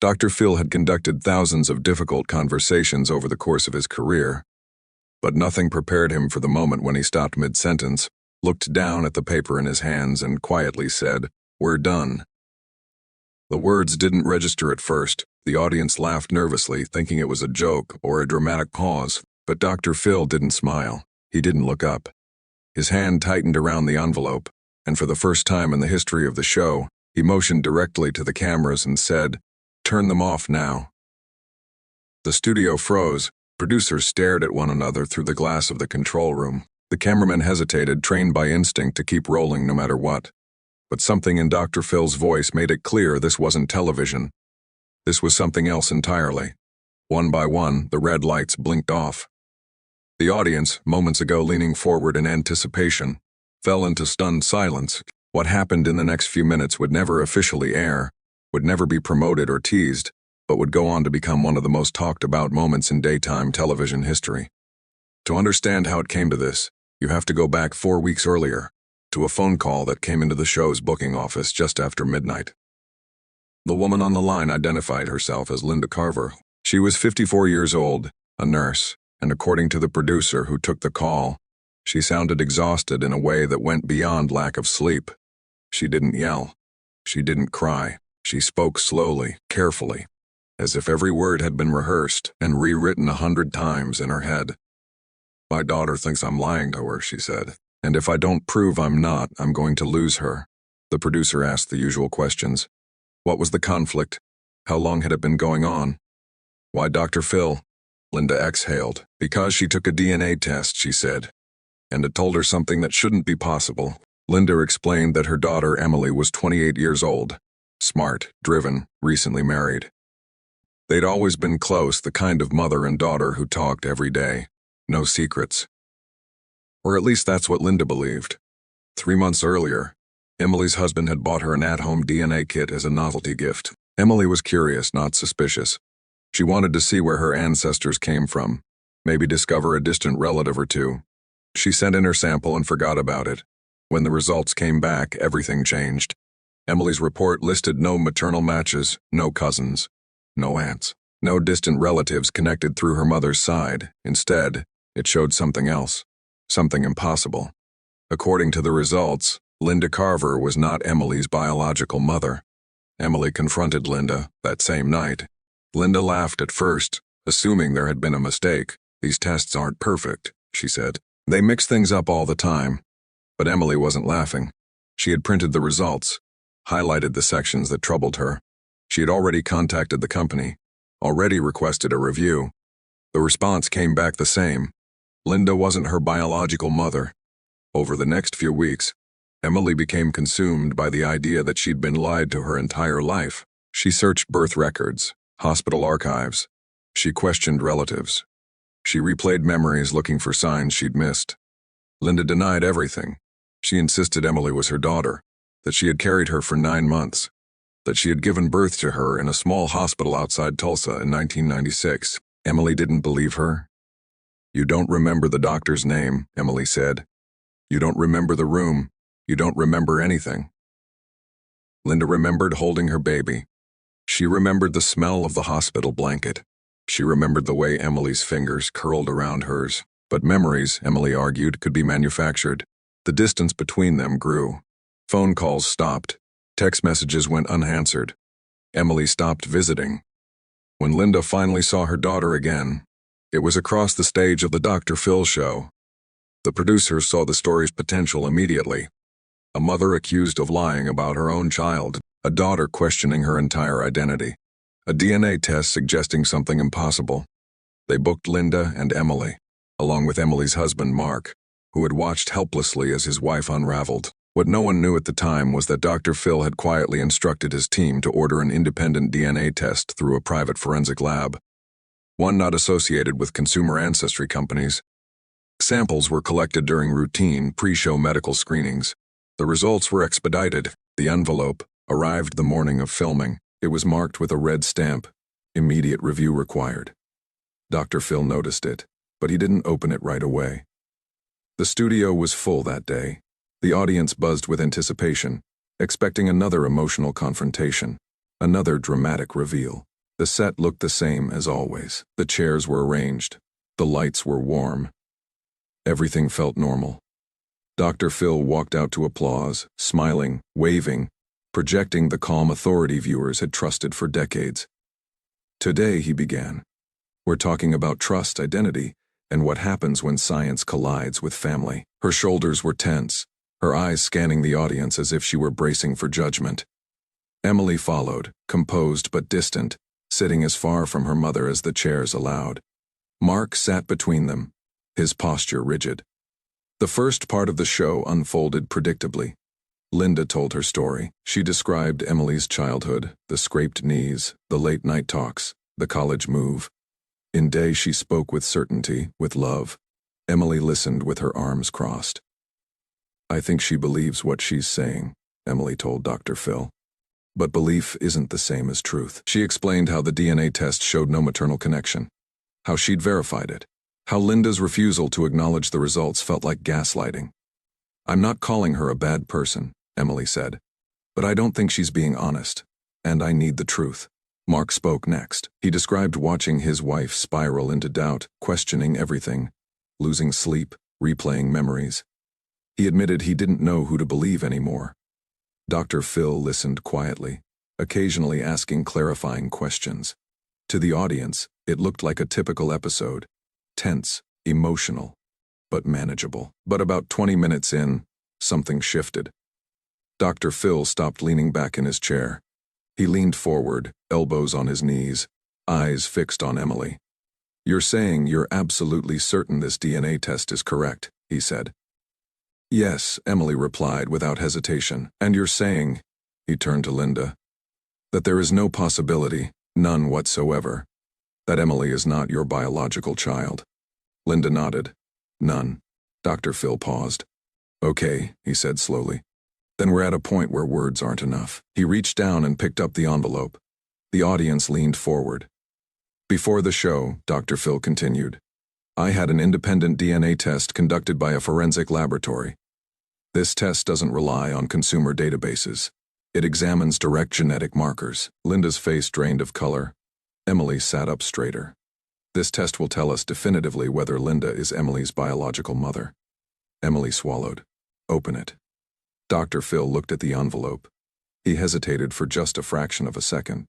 Dr. Phil had conducted thousands of difficult conversations over the course of his career, but nothing prepared him for the moment when he stopped mid-sentence, looked down at the paper in his hands, and quietly said, "We're done." The words didn't register at first. The audience laughed nervously, thinking it was a joke or a dramatic pause, but Dr. Phil didn't smile. He didn't look up. His hand tightened around the envelope, and for the first time in the history of the show, he motioned directly to the cameras and said, "Turn them off now." The studio froze. Producers stared at one another through the glass of the control room. The cameramen hesitated, trained by instinct to keep rolling no matter what. But something in Dr. Phil's voice made it clear this wasn't television. This was something else entirely. One by one, the red lights blinked off. The audience, moments ago leaning forward in anticipation, fell into stunned silence. What happened in the next few minutes would never officially air, would never be promoted or teased, but would go on to become one of the most talked about moments in daytime television history. To understand how it came to this, you have to go back 4 weeks earlier, to a phone call that came into the show's booking office just after midnight. The woman on the line identified herself as Linda Carver. She was 54 years old, a nurse, and according to the producer who took the call, she sounded exhausted in a way that went beyond lack of sleep. She didn't yell. She didn't cry. She spoke slowly, carefully, as if every word had been rehearsed and rewritten 100 times in her head. "My daughter thinks I'm lying to her," she said, "and if I don't prove I'm not, I'm going to lose her." The producer asked the usual questions. What was the conflict? How long had it been going on? Why Dr. Phil? Linda exhaled. "Because she took a DNA test," she said, "and it told her something that shouldn't be possible." Linda explained that her daughter Emily was 28 years old, smart, driven, recently married. They'd always been close, the kind of mother and daughter who talked every day. No secrets. Or at least that's what Linda believed. 3 months earlier, Emily's husband had bought her an at-home DNA kit as a novelty gift. Emily was curious, not suspicious. She wanted to see where her ancestors came from, maybe discover a distant relative or two. She sent in her sample and forgot about it. When the results came back, everything changed. Emily's report listed no maternal matches, no cousins, no aunts, no distant relatives connected through her mother's side. Instead, it showed something else, something impossible. According to the results, Linda Carver was not Emily's biological mother. Emily confronted Linda that same night. Linda laughed at first, assuming there had been a mistake. "These tests aren't perfect," she said. "They mix things up all the time." But Emily wasn't laughing. She had printed the results, highlighted the sections that troubled her. She had already contacted the company, already requested a review. The response came back the same. Linda wasn't her biological mother. Over the next few weeks, Emily became consumed by the idea that she'd been lied to her entire life. She searched birth records, hospital archives. She questioned relatives. She replayed memories looking for signs she'd missed. Linda denied everything. She insisted Emily was her daughter, that she had carried her for 9 months, that she had given birth to her in a small hospital outside Tulsa in 1996. Emily didn't believe her. "You don't remember the doctor's name," Emily said. "You don't remember the room. You don't remember anything." Linda remembered holding her baby. She remembered the smell of the hospital blanket. She remembered the way Emily's fingers curled around hers. But memories, Emily argued, could be manufactured. The distance between them grew. Phone calls stopped. Text messages went unanswered. Emily stopped visiting. When Linda finally saw her daughter again, it was across the stage of the Dr. Phil show. The producers saw the story's potential immediately. A mother accused of lying about her own child, a daughter questioning her entire identity, a DNA test suggesting something impossible. They booked Linda and Emily, along with Emily's husband, Mark, who had watched helplessly as his wife unraveled. What no one knew at the time was that Dr. Phil had quietly instructed his team to order an independent DNA test through a private forensic lab, one not associated with consumer ancestry companies. Samples were collected during routine pre-show medical screenings. The results were expedited. The envelope arrived the morning of filming. It was marked with a red stamp, "Immediate review required." Dr. Phil noticed it, but he didn't open it right away. The studio was full that day. The audience buzzed with anticipation, expecting another emotional confrontation, another dramatic reveal. The set looked the same as always. The chairs were arranged. The lights were warm. Everything felt normal. Dr. Phil walked out to applause, smiling, waving, projecting the calm authority viewers had trusted for decades. Today, he began. We're talking about trust, identity, and what happens when science collides with family. Her shoulders were tense, her eyes scanning the audience as if she were bracing for judgment. Emily followed, composed but distant, sitting as far from her mother as the chairs allowed. Mark sat between them, his posture rigid. The first part of the show unfolded predictably. Linda told her story. She described Emily's childhood, the scraped knees, the late-night talks, the college move. In day she spoke with certainty, with love. Emily listened with her arms crossed. I think she believes what she's saying, Emily told Dr. Phil. But belief isn't the same as truth. She explained how the DNA test showed no maternal connection, how she'd verified it, how Linda's refusal to acknowledge the results felt like gaslighting. I'm not calling her a bad person, Emily said, but I don't think she's being honest, and I need the truth. Mark spoke next. He described watching his wife spiral into doubt, questioning everything, losing sleep, replaying memories. He admitted he didn't know who to believe anymore. Dr. Phil listened quietly, occasionally asking clarifying questions. To the audience, it looked like a typical episode, tense, emotional, but manageable. But about 20 minutes in, something shifted. Dr. Phil stopped leaning back in his chair. He leaned forward, elbows on his knees, eyes fixed on Emily. You're saying you're absolutely certain this DNA test is correct, he said. Yes, Emily replied without hesitation. And you're saying, he turned to Linda, that there is no possibility, none whatsoever, that Emily is not your biological child. Linda nodded. None. Dr. Phil paused. Okay, he said slowly. Then we're at a point where words aren't enough. He reached down and picked up the envelope. The audience leaned forward. Before the show, Dr. Phil continued, I had an independent DNA test conducted by a forensic laboratory. This test doesn't rely on consumer databases. It examines direct genetic markers. Linda's face drained of color. Emily sat up straighter. This test will tell us definitively whether Linda is Emily's biological mother. Emily swallowed. Open it. Dr. Phil looked at the envelope. He hesitated for just a fraction of a second.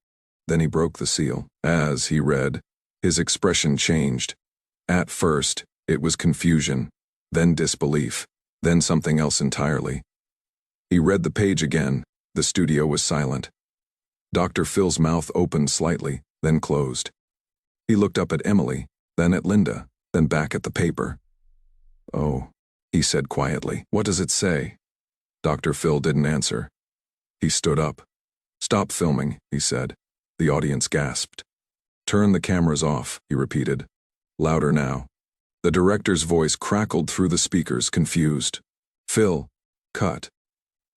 Then he broke the seal. As he read, his expression changed. At first, it was confusion, then disbelief, then something else entirely. He read the page again. The studio was silent. Dr. Phil's mouth opened slightly, then closed. He looked up at Emily, then at Linda, then back at the paper. Oh, he said quietly. What does it say? Dr. Phil didn't answer. He stood up. Stop filming, he said. The audience gasped. Turn the cameras off, he repeated. Louder now. The director's voice crackled through the speakers, confused. Phil, cut.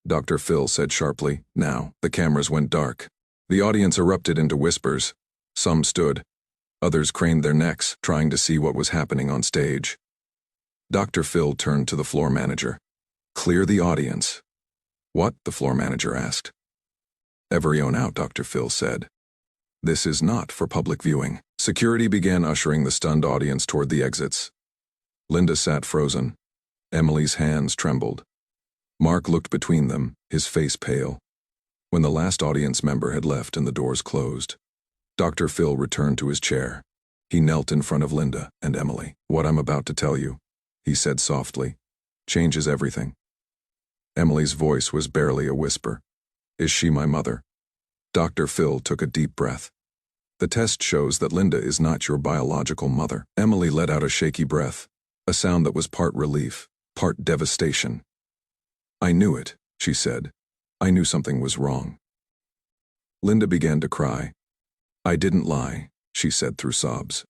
Dr. Phil said sharply. Now, the cameras went dark. The audience erupted into whispers. Some stood. Others craned their necks, trying to see what was happening on stage. Dr. Phil turned to the floor manager. Clear the audience. What? The floor manager asked. Everyone out, Dr. Phil said. This is not for public viewing. Security began ushering the stunned audience toward the exits. Linda sat frozen. Emily's hands trembled. Mark looked between them, his face pale. When the last audience member had left and the doors closed, Dr. Phil returned to his chair. He knelt in front of Linda and Emily. What I'm about to tell you, he said softly, changes everything. Emily's voice was barely a whisper. Is she my mother? Dr. Phil took a deep breath. The test shows that Linda is not your biological mother. Emily let out a shaky breath, a sound that was part relief, part devastation. I knew it, she said. I knew something was wrong. Linda began to cry. I didn't lie, she said through sobs.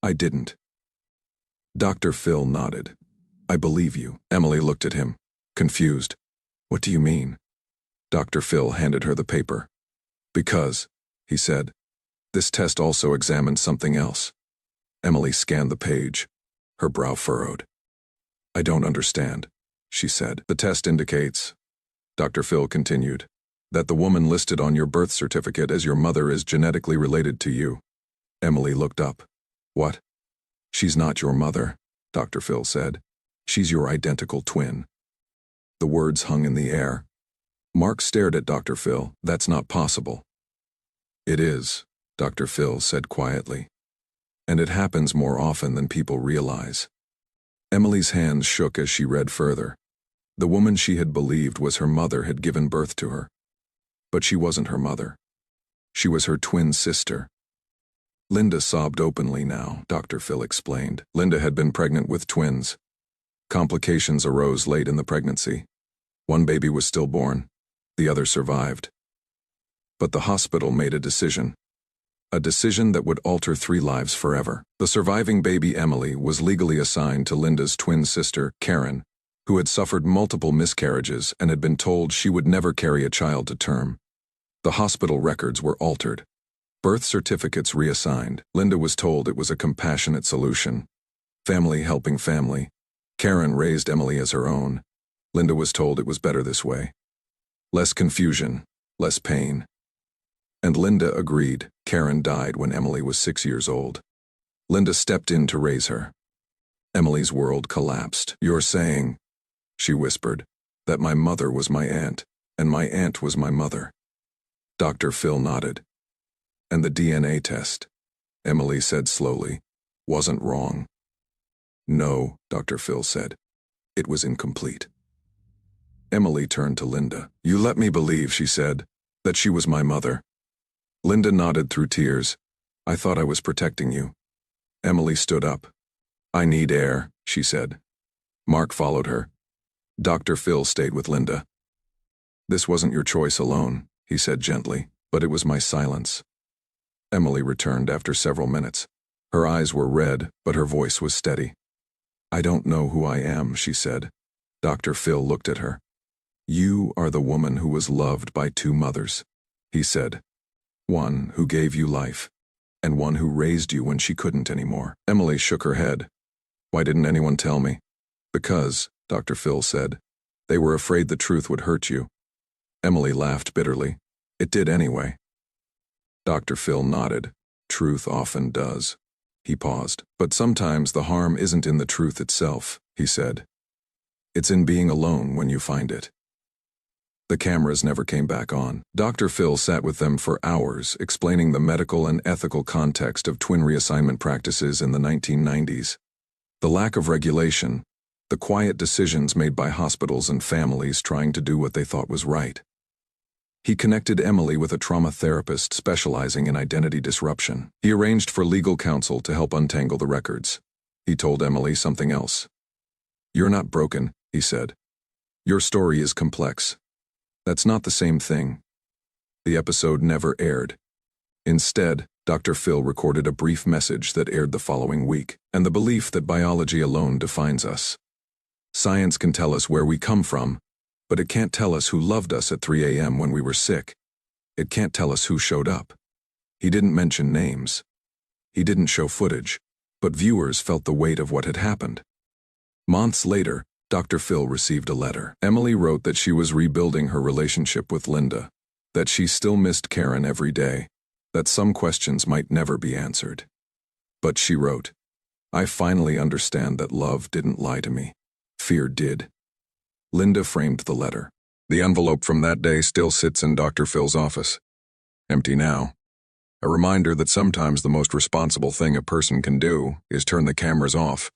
I didn't. Dr. Phil nodded. I believe you. Emily looked at him, confused. What do you mean? Dr. Phil handed her the paper. Because, he said, this test also examined something else. Emily scanned the page, her brow furrowed. I don't understand, she said. The test indicates, Dr. Phil continued, That the woman listed on your birth certificate as your mother is genetically related to you. Emily looked up. What? She's not your mother, Dr. Phil said. She's your identical twin. The words hung in the air. Mark stared at Dr. Phil. That's not possible. It is, Dr. Phil said quietly. And it happens more often than people realize. Emily's hands shook as she read further. The woman she had believed was her mother had given birth to her. But she wasn't her mother. She was her twin sister. Linda sobbed openly now, Dr. Phil explained. Linda had been pregnant with twins. Complications arose late in the pregnancy. One baby was stillborn. The other survived. But the hospital made a decision. A decision that would alter 3 lives forever. The surviving baby Emily was legally assigned to Linda's twin sister, Karen, who had suffered multiple miscarriages and had been told she would never carry a child to term. The hospital records were altered. Birth certificates reassigned. Linda was told it was a compassionate solution. Family helping family. Karen raised Emily as her own. Linda was told it was better this way. Less confusion, less pain. And Linda agreed. Karen died when Emily was 6 years old. Linda stepped in to raise her. Emily's world collapsed. You're saying, she whispered, that my mother was my aunt, and my aunt was my mother. Dr. Phil nodded. And the DNA test, Emily said slowly, wasn't wrong. No, Dr. Phil said. It was incomplete. Emily turned to Linda. You let me believe, she said, that she was my mother. Linda nodded through tears. I thought I was protecting you. Emily stood up. I need air, she said. Mark followed her. Dr. Phil stayed with Linda. This wasn't your choice alone, he said gently, but it was my silence. Emily returned after several minutes. Her eyes were red, but her voice was steady. I don't know who I am, she said. Dr. Phil looked at her. You are the woman who was loved by 2 mothers, he said. One who gave you life, and one who raised you when she couldn't anymore. Emily shook her head. Why didn't anyone tell me? Because, Dr. Phil said, they were afraid the truth would hurt you. Emily laughed bitterly. It did anyway. Dr. Phil nodded. Truth often does. He paused. But sometimes the harm isn't in the truth itself, he said. It's in being alone when you find it. The cameras never came back on. Dr. Phil sat with them for hours, explaining the medical and ethical context of twin reassignment practices in the 1990s. The lack of regulation, the quiet decisions made by hospitals and families trying to do what they thought was right. He connected Emily with a trauma therapist specializing in identity disruption. He arranged for legal counsel to help untangle the records. He told Emily something else. You're not broken, he said. Your story is complex. That's not the same thing. The episode never aired. Instead, Dr. Phil recorded a brief message that aired the following week, and the belief that biology alone defines us. Science can tell us where we come from, but it can't tell us who loved us at 3 a.m. when we were sick. It can't tell us who showed up. He didn't mention names. He didn't show footage, but viewers felt the weight of what had happened. Months later, Dr. Phil received a letter. Emily wrote that she was rebuilding her relationship with Linda, that she still missed Karen every day, that some questions might never be answered. But she wrote, I finally understand that love didn't lie to me. Fear did. Linda framed the letter. The envelope from that day still sits in Dr. Phil's office. Empty now. A reminder that sometimes the most responsible thing a person can do is turn the cameras off.